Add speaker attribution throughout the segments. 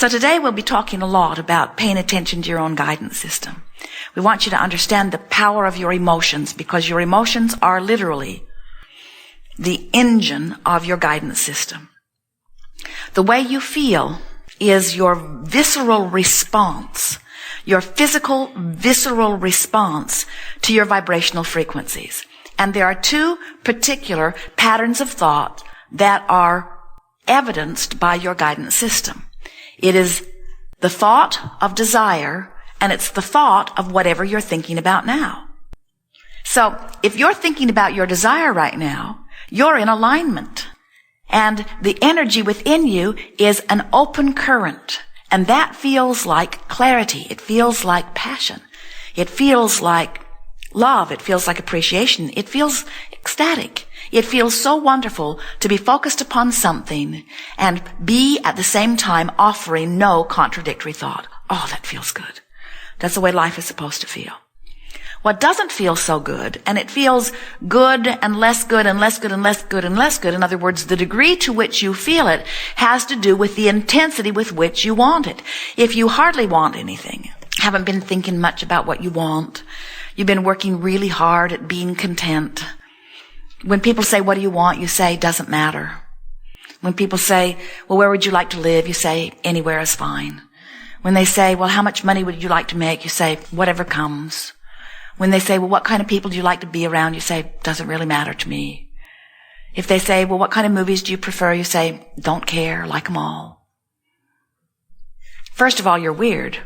Speaker 1: So today we'll be talking a lot about paying attention to your own guidance system. We want you to understand the power of your emotions, because your emotions are literally the engine of your guidance system. The way you feel is your visceral response, your physical visceral response to your vibrational frequencies. And there are two particular patterns of thought that are evidenced by your guidance system. It is the thought of desire, and it's the thought of whatever you're thinking about now. So if you're thinking about your desire right now, you're in alignment. And the energy within you is an open current. And that feels like clarity. It feels like passion. It feels like love. It feels like appreciation. It feels ecstatic. It feels so wonderful to be focused upon something and be at the same time offering no contradictory thought. Oh, that feels good. That's the way life is supposed to feel. What doesn't feel so good, and it feels good and less good and less good and less good and less good, in other words, the degree to which you feel it has to do with the intensity with which you want it. If you hardly want anything, haven't been thinking much about what you want, you've been working really hard at being content. When people say, what do you want? You say, doesn't matter. When people say, well, where would you like to live? You say, anywhere is fine. When they say, well, how much money would you like to make? You say, whatever comes. When they say, well, what kind of people do you like to be around? You say, doesn't really matter to me. If they say, well, what kind of movies do you prefer? You say, don't care, like them all. First of all, you're weird.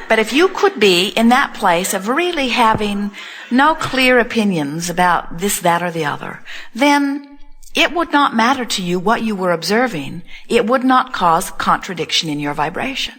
Speaker 1: But if you could be in that place of really having no clear opinions about this, that, or the other, then it would not matter to you what you were observing. It would not cause contradiction in your vibration.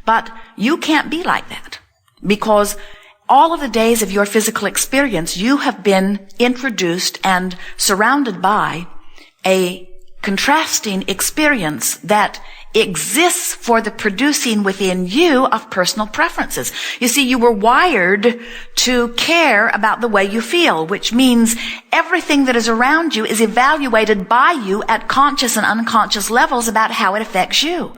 Speaker 1: But you can't be like that, because all of the days of your physical experience, you have been introduced and surrounded by a contrasting experience that exists for the producing within you of personal preferences. You see, you were wired to care about the way you feel, which means everything that is around you is evaluated by you at conscious and unconscious levels about how it affects you.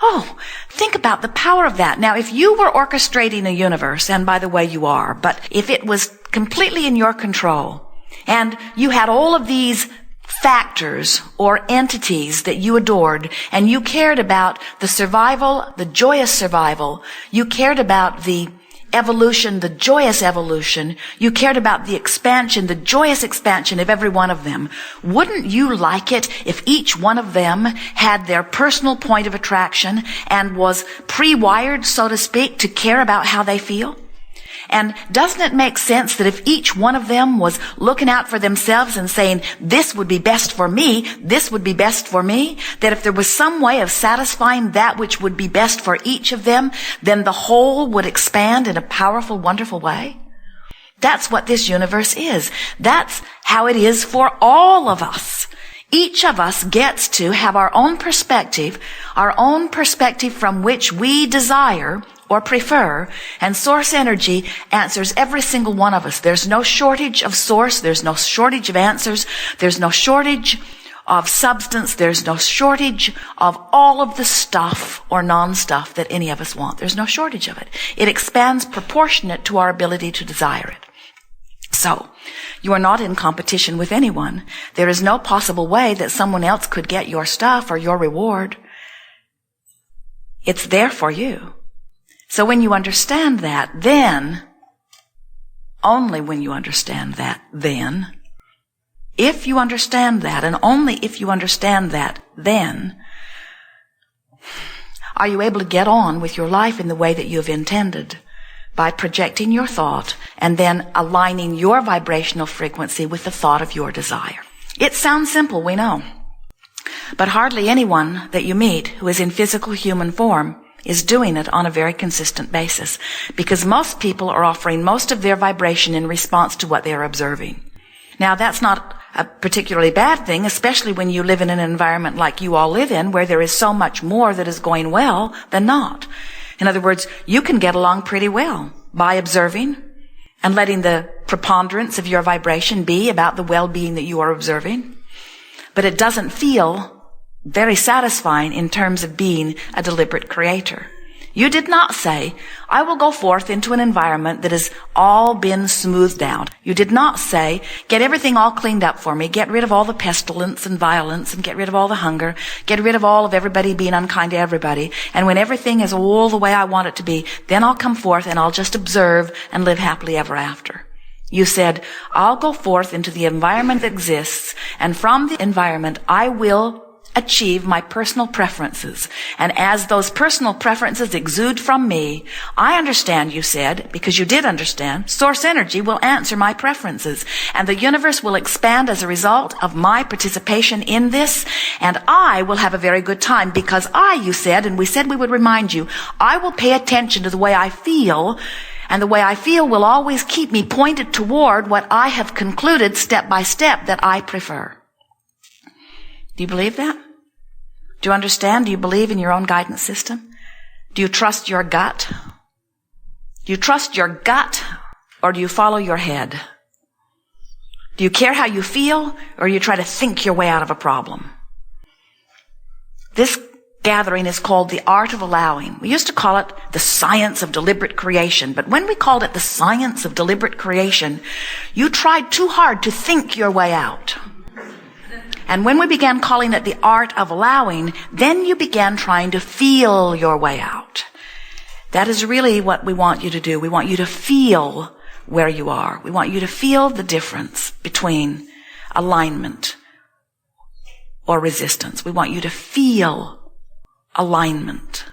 Speaker 1: Oh, think about the power of that. Now, if you were orchestrating a universe, and by the way you are, but if it was completely in your control, and you had all of these factors or entities that you adored, and you cared about the survival, the joyous survival, you cared about the evolution, the joyous evolution, you cared about the expansion, the joyous expansion of every one of them, wouldn't you like it if each one of them had their personal point of attraction and was pre-wired, so to speak, to care about how they feel? And doesn't it make sense that if each one of them was looking out for themselves and saying, this would be best for me, this would be best for me, that if there was some way of satisfying that which would be best for each of them, then the whole would expand in a powerful, wonderful way? That's what this universe is. That's how it is for all of us. Each of us gets to have our own perspective from which we desire or prefer, and source energy answers every single one of us. There's no shortage of source, there's no shortage of answers, there's no shortage of substance, there's no shortage of all of the stuff or non-stuff that any of us want. There's no shortage of it. It expands proportionate to our ability to desire it. So, you are not in competition with anyone. There is no possible way that someone else could get your stuff or your reward. It's there for you. So when you understand that, then, only when you understand that, then, if you understand that, and only if you understand that, then, are you able to get on with your life in the way that you have intended, by projecting your thought and then aligning your vibrational frequency with the thought of your desire. It sounds simple, we know. But hardly anyone that you meet who is in physical human form is doing it on a very consistent basis, because most people are offering most of their vibration in response to what they are observing. Now, that's not a particularly bad thing, especially when you live in an environment like you all live in, where there is so much more that is going well than not. In other words, you can get along pretty well by observing and letting the preponderance of your vibration be about the well-being that you are observing. But it doesn't feel very satisfying in terms of being a deliberate creator. You did not say, I will go forth into an environment that has all been smoothed out. You did not say, get everything all cleaned up for me, get rid of all the pestilence and violence, and get rid of all the hunger, get rid of all of everybody being unkind to everybody, and when everything is all the way I want it to be, then I'll come forth and I'll just observe and live happily ever after. You said, I'll go forth into the environment that exists, and from the environment I will achieve my personal preferences. And as those personal preferences exude from me, I understand, you said, because you did understand, source energy will answer my preferences. And the universe will expand as a result of my participation in this. And I will have a very good time because you said, and we said we would remind you, I will pay attention to the way I feel. And the way I feel will always keep me pointed toward what I have concluded step by step that I prefer. Do you believe that? Do you understand? Do you believe in your own guidance system? Do you trust your gut? Do you trust your gut, or do you follow your head? Do you care how you feel, or do you try to think your way out of a problem? This gathering is called the art of allowing. We used to call it the science of deliberate creation, but when we called it the science of deliberate creation, you tried too hard to think your way out. And when we began calling it the art of allowing, then you began trying to feel your way out. That is really what we want you to do. We want you to feel where you are. We want you to feel the difference between alignment or resistance. We want you to feel alignment.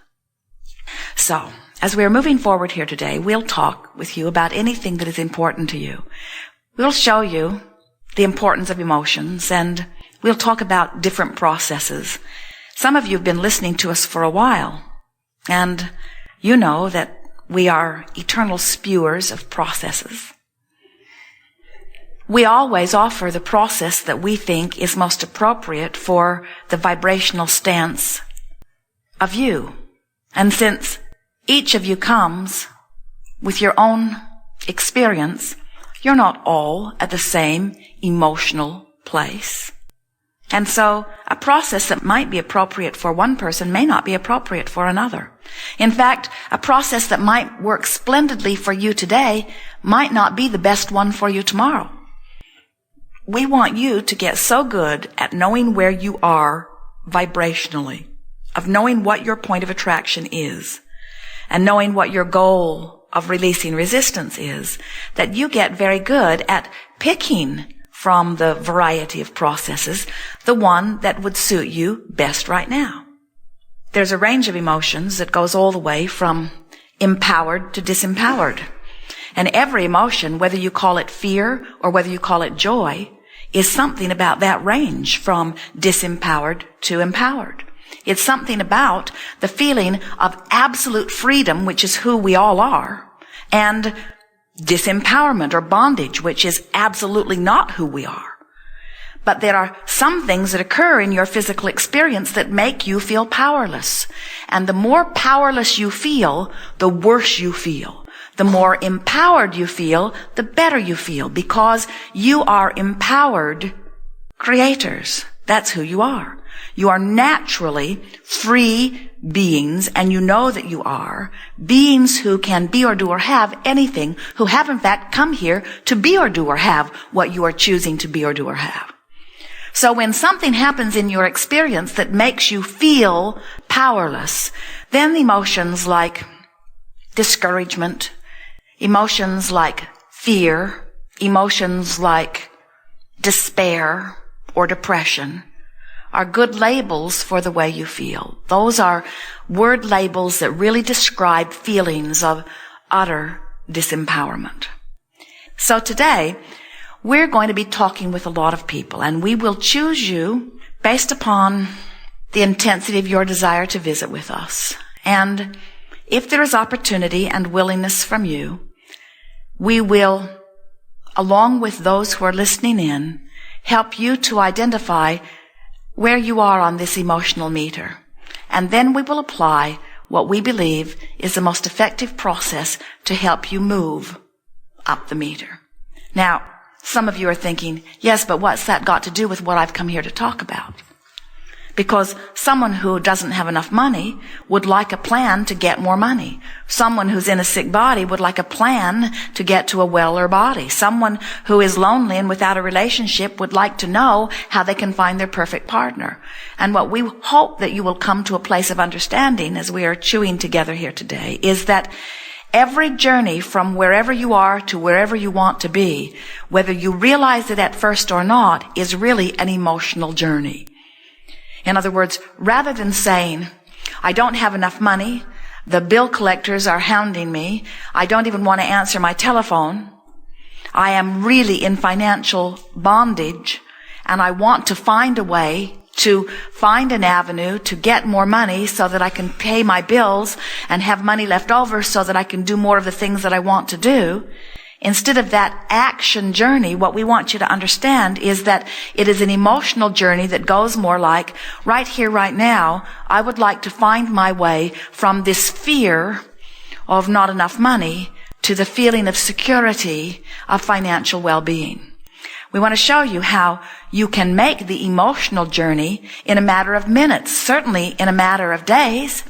Speaker 1: So, as we are moving forward here today, we'll talk with you about anything that is important to you. We'll show you the importance of emotions, and we'll talk about different processes. Some of you have been listening to us for a while, and you know that we are eternal spewers of processes. We always offer the process that we think is most appropriate for the vibrational stance of you. And since each of you comes with your own experience, you're not all at the same emotional place. And so a process that might be appropriate for one person may not be appropriate for another. In fact, a process that might work splendidly for you today might not be the best one for you tomorrow. We want you to get so good at knowing where you are vibrationally, of knowing what your point of attraction is, and knowing what your goal of releasing resistance is, that you get very good at picking from the variety of processes the one that would suit you best right now. There's a range of emotions that goes all the way from empowered to disempowered. And every emotion, whether you call it fear or whether you call it joy, is something about that range from disempowered to empowered. It's something about the feeling of absolute freedom, which is who we all are, and disempowerment or bondage, which is absolutely not who we are. But there are some things that occur in your physical experience that make you feel powerless. And the more powerless you feel, the worse you feel. The more empowered you feel, the better you feel, because you are empowered creators. That's who you are. You are naturally free beings, and you know that you are beings who can be or do or have anything, who have in fact come here to be or do or have what you are choosing to be or do or have. So when something happens in your experience that makes you feel powerless, then emotions like discouragement, emotions like fear, emotions like despair or depression are good labels for the way you feel. Those are word labels that really describe feelings of utter disempowerment. So today, we're going to be talking with a lot of people, and we will choose you based upon the intensity of your desire to visit with us. And if there is opportunity and willingness from you, we will, along with those who are listening in, help you to identify where you are on this emotional meter. And then we will apply what we believe is the most effective process to help you move up the meter. Now, some of you are thinking, yes, but what's that got to do with what I've come here to talk about? Because someone who doesn't have enough money would like a plan to get more money. Someone who's in a sick body would like a plan to get to a weller body. Someone who is lonely and without a relationship would like to know how they can find their perfect partner. And what we hope that you will come to a place of understanding as we are chewing together here today is that every journey from wherever you are to wherever you want to be, whether you realize it at first or not, is really an emotional journey. In other words, rather than saying, I don't have enough money, the bill collectors are hounding me, I don't even want to answer my telephone, I am really in financial bondage, and I want to find a way to find an avenue to get more money so that I can pay my bills and have money left over so that I can do more of the things that I want to do. Instead of that action journey, what we want you to understand is that it is an emotional journey that goes more like, right here, right now, I would like to find my way from this fear of not enough money to the feeling of security of financial well-being. We want to show you how you can make the emotional journey in a matter of minutes, certainly in a matter of days.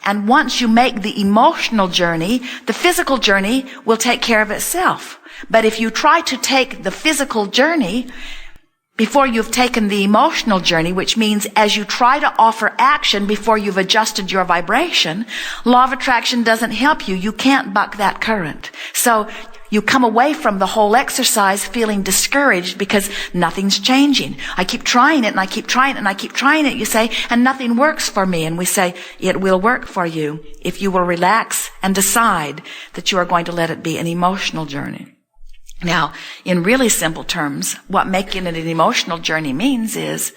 Speaker 1: And once you make the emotional journey, the physical journey will take care of itself. But if you try to take the physical journey before you've taken the emotional journey, which means as you try to offer action before you've adjusted your vibration, law of attraction doesn't help you. You can't buck that current. So you come away from the whole exercise feeling discouraged because nothing's changing. I keep trying it and I keep trying it and I keep trying it, you say, and nothing works for me. And we say, it will work for you if you will relax and decide that you are going to let it be an emotional journey. Now, in really simple terms, what making it an emotional journey means is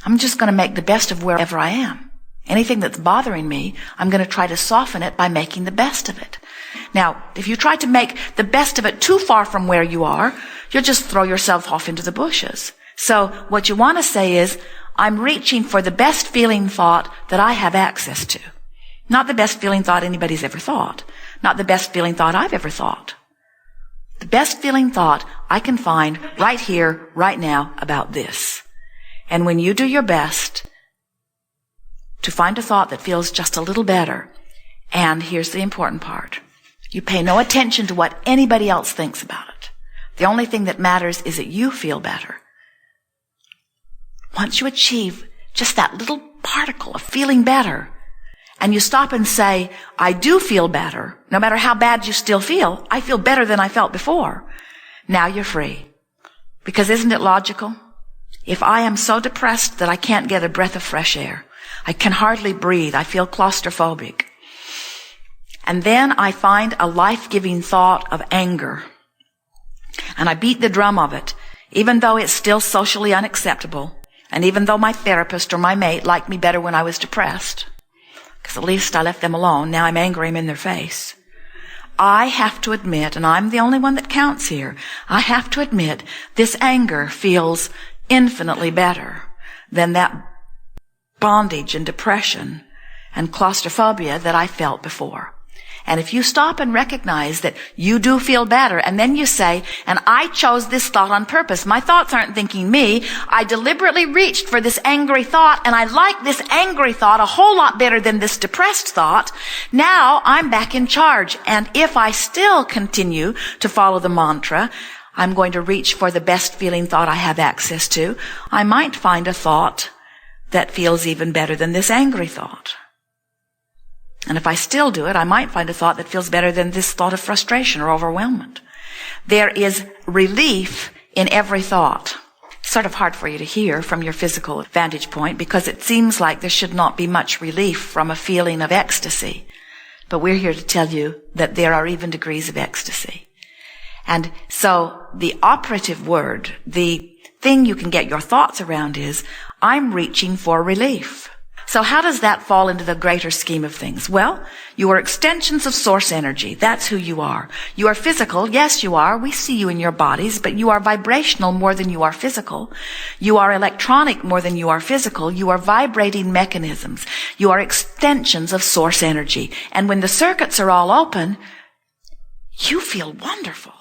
Speaker 1: I'm just going to make the best of wherever I am. Anything that's bothering me, I'm going to try to soften it by making the best of it. Now, if you try to make the best of it too far from where you are, you'll just throw yourself off into the bushes. So what you want to say is, I'm reaching for the best feeling thought that I have access to. Not the best feeling thought anybody's ever thought. Not the best feeling thought I've ever thought. The best feeling thought I can find right here, right now about this. And when you do your best to find a thought that feels just a little better, and here's the important part, you pay no attention to what anybody else thinks about it. The only thing that matters is that you feel better. Once you achieve just that little particle of feeling better, and you stop and say, I do feel better, no matter how bad you still feel, I feel better than I felt before. Now you're free. Because isn't it logical? If I am so depressed that I can't get a breath of fresh air, I can hardly breathe, I feel claustrophobic, and then I find a life-giving thought of anger, and I beat the drum of it, even though it's still socially unacceptable, and even though my therapist or my mate liked me better when I was depressed, because at least I left them alone. Now I'm angry, I'm in their face. I have to admit, and I'm the only one that counts here, I have to admit this anger feels infinitely better than that bondage and depression and claustrophobia that I felt before. And if you stop and recognize that you do feel better, and then you say, and I chose this thought on purpose. My thoughts aren't thinking me. I deliberately reached for this angry thought, and I like this angry thought a whole lot better than this depressed thought. Now I'm back in charge. And if I still continue to follow the mantra, I'm going to reach for the best feeling thought I have access to, I might find a thought that feels even better than this angry thought. And if I still do it, I might find a thought that feels better than this thought of frustration or overwhelmment. There is relief in every thought. It's sort of hard for you to hear from your physical vantage point because it seems like there should not be much relief from a feeling of ecstasy. But we're here to tell you that there are even degrees of ecstasy. And so the operative word, the thing you can get your thoughts around is, I'm reaching for relief. So how does that fall into the greater scheme of things? Well, you are extensions of source energy. That's who you are. You are physical. Yes, you are. We see you in your bodies, but you are vibrational more than you are physical. You are electronic more than you are physical. You are vibrating mechanisms. You are extensions of source energy. And when the circuits are all open, you feel wonderful.